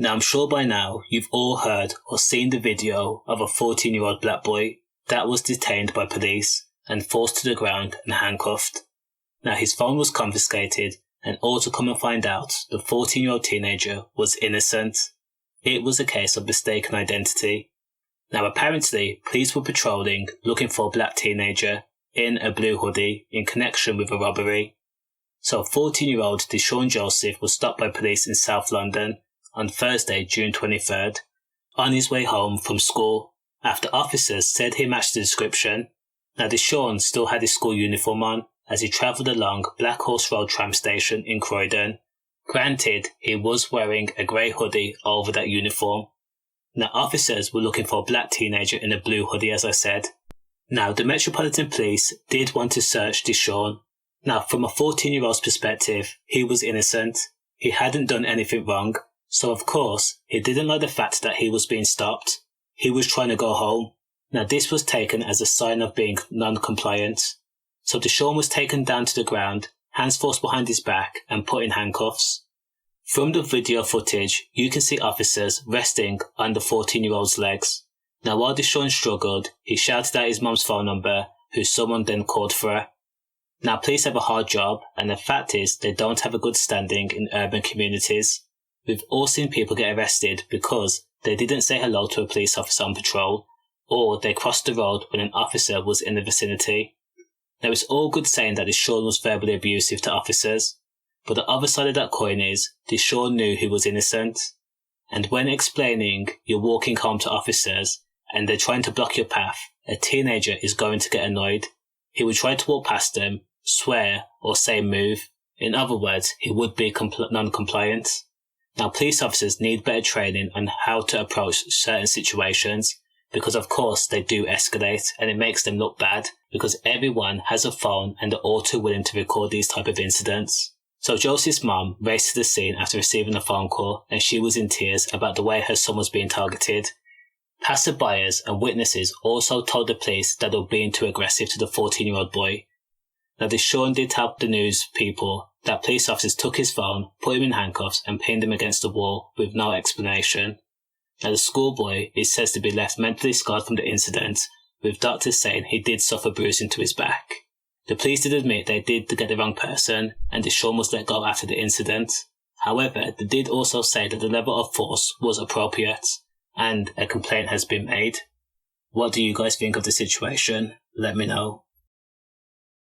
Now I'm sure by now you've all heard or seen the video of a 14-year-old black boy that was detained by police and forced to the ground and handcuffed. Now his phone was confiscated, and all to come and find out the 14-year-old teenager was innocent. It was a case of mistaken identity. Now apparently police were patrolling looking for a black teenager in a blue hoodie in connection with a robbery. So 14-year-old De-Shaun Joseph was stopped by police in South London on Thursday, June 23rd, on his way home from school, after officers said he matched the description. Now De-Shaun still had his school uniform on as he travelled along Blackhorse Road tram station in Croydon. Granted, he was wearing a grey hoodie over that uniform. Now officers were looking for a black teenager in a blue hoodie, as I said. Now the Metropolitan Police did want to search De-Shaun. Now from a 14-year-old's perspective, he was innocent. He hadn't done anything wrong. So of course, he didn't like the fact that he was being stopped. He was trying to go home. Now this was taken as a sign of being non-compliant. So De-Shaun was taken down to the ground, hands forced behind his back and put in handcuffs. From the video footage, you can see officers resting on the 14-year-old's legs. Now while De-Shaun struggled, he shouted out his mum's phone number, who someone then called for her. Now police have a hard job, and the fact is they don't have a good standing in urban communities. We've all seen people get arrested because they didn't say hello to a police officer on patrol, or they crossed the road when an officer was in the vicinity. Now it's all good saying that De-Shaun was verbally abusive to officers, but the other side of that coin is De-Shaun knew he was innocent. And when explaining you're walking home to officers and they're trying to block your path, a teenager is going to get annoyed. He would try to walk past them, swear, or say move. In other words, he would be non-compliant. Now police officers need better training on how to approach certain situations, because of course they do escalate and it makes them look bad because everyone has a phone and they're all too willing to record these type of incidents. So Joseph's mum raced to the scene after receiving a phone call, and she was in tears about the way her son was being targeted. Passerbyers and witnesses also told the police that they were being too aggressive to the 14-year-old boy. Now De-Shaun did tell the news people that police officers took his phone, put him in handcuffs and pinned him against the wall with no explanation. Now the schoolboy is said to be left mentally scarred from the incident, with doctors saying he did suffer bruising to his back. The police did admit they did get the wrong person, and De-Shaun was let go after the incident. However, they did also say that the level of force was appropriate, and a complaint has been made. What do you guys think of the situation? Let me know.